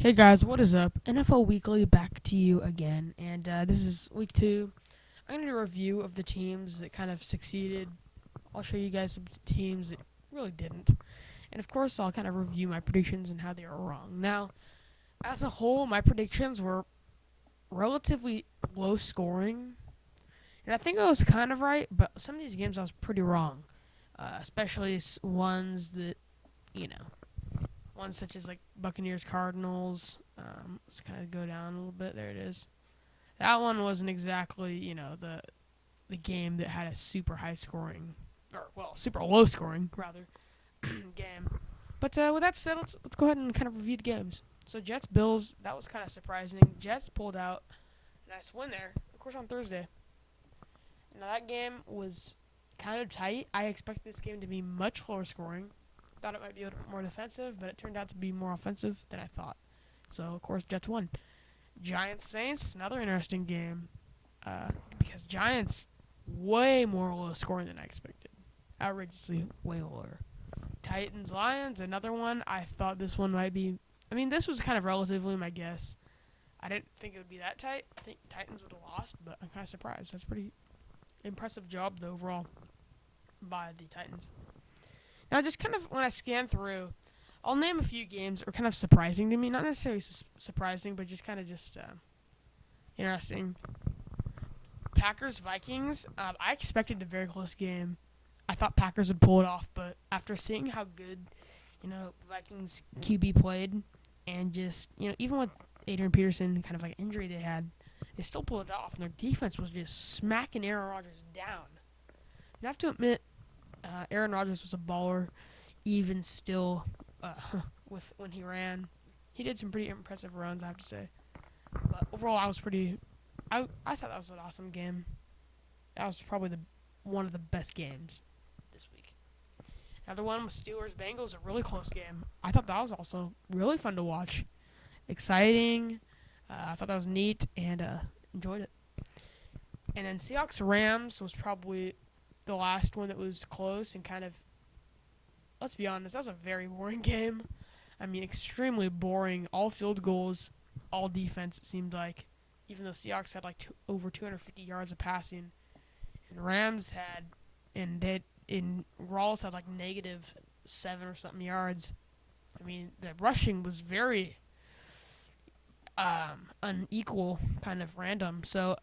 Hey guys, what is up? NFL Weekly back to you again, and this is week 2. I'm going to do a review of the teams that kind of succeeded. I'll show you guys some teams that really didn't. And of course, I'll kind of review my predictions and how they were wrong. Now, as a whole, my predictions were relatively low scoring, and I think I was kind of right, but some of these games I was pretty wrong. Especially ones that, you know, ones such as like Buccaneers Cardinals. Let's kind of go down a little bit. There it is. That one wasn't exactly the game that had a super high scoring, or well, super low scoring rather game. But with that said, let's go ahead and kind of review the games. So Jets Bills, that was kind of surprising. Jets pulled out a nice win there, of course, on Thursday. Now that game was kind of tight. I expected this game to be much lower scoring. Thought it might be a little bit more defensive, but it turned out to be more offensive than I thought. So, of course, Jets won. Giants Saints, another interesting game, because Giants way more low scoring than I expected. Outrageously way lower. Titans Lions, another one. I thought this one might be. I mean, this was kind of relatively my guess. I didn't think it would be that tight. I think Titans would have lost, but I'm kind of surprised. That's a pretty impressive job, though, overall, by the Titans. Now, just kind of when I scan through, I'll name a few games that were kind of surprising to me. Not necessarily surprising, but just kind of interesting. Packers Vikings. I expected a very close game. I thought Packers would pull it off, but after seeing how good, Vikings QB played, and just even with Adrian Peterson kind of like injury they had, they still pulled it off. And their defense was just smacking Aaron Rodgers down. You have to admit, Aaron Rodgers was a baller, even still. With when he ran, he did some pretty impressive runs, I have to say. But overall, I thought that was an awesome game. That was probably one of the best games this week. Another one was Steelers Bengals, a really close game. I thought that was also really fun to watch, exciting. I thought that was neat and enjoyed it. And then Seahawks Rams was probably the last one that was close and kind of. Let's be honest, that was a very boring game. I mean, extremely boring. All field goals, all defense, it seemed like. Even though Seahawks had like over 250 yards of passing. And Rams had, Rawls had like -7 or something yards. I mean, the rushing was very unequal, kind of random. So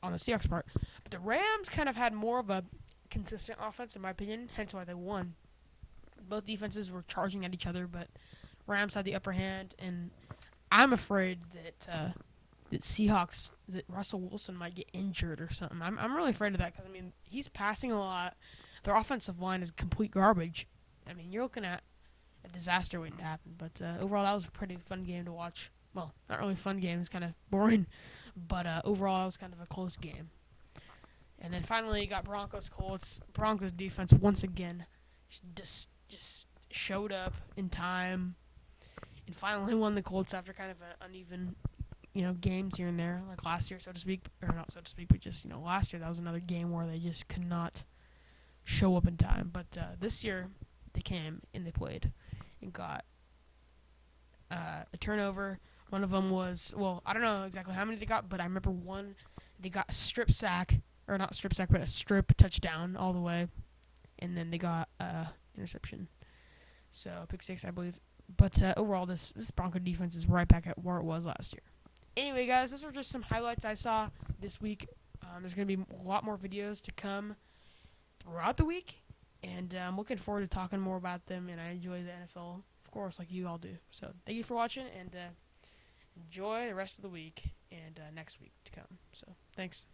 on the Seahawks part. But the Rams kind of had more of a consistent offense, in my opinion, hence why they won. Both defenses were charging at each other, but Rams had the upper hand, and I'm afraid that that Russell Wilson might get injured or something. I'm really afraid of that because, I mean, he's passing a lot. Their offensive line is complete garbage. I mean, you're looking at a disaster waiting to happen. But overall, that was a pretty fun game to watch. Well, not really a fun game. It's kind of boring. But overall, it was kind of a close game. And then finally, you got Broncos-Colts. Broncos defense, once again, just showed up in time and finally won the Colts after kind of an uneven, games here and there, like last year, so to speak, or not so to speak, but just, last year that was another game where they just could not show up in time. But this year they came and they played and got a turnover. One of them was, well, I don't know exactly how many they got, but I remember one, they got a strip sack, or not strip sack, but a strip touchdown all the way, and then they got interception. So, pick 6, I believe. But overall, this Bronco defense is right back at where it was last year. Anyway, guys, those were just some highlights I saw this week. There's going to be a lot more videos to come throughout the week. And I'm looking forward to talking more about them. And I enjoy the NFL, of course, like you all do. So, thank you for watching. And enjoy the rest of the week and next week to come. So, thanks.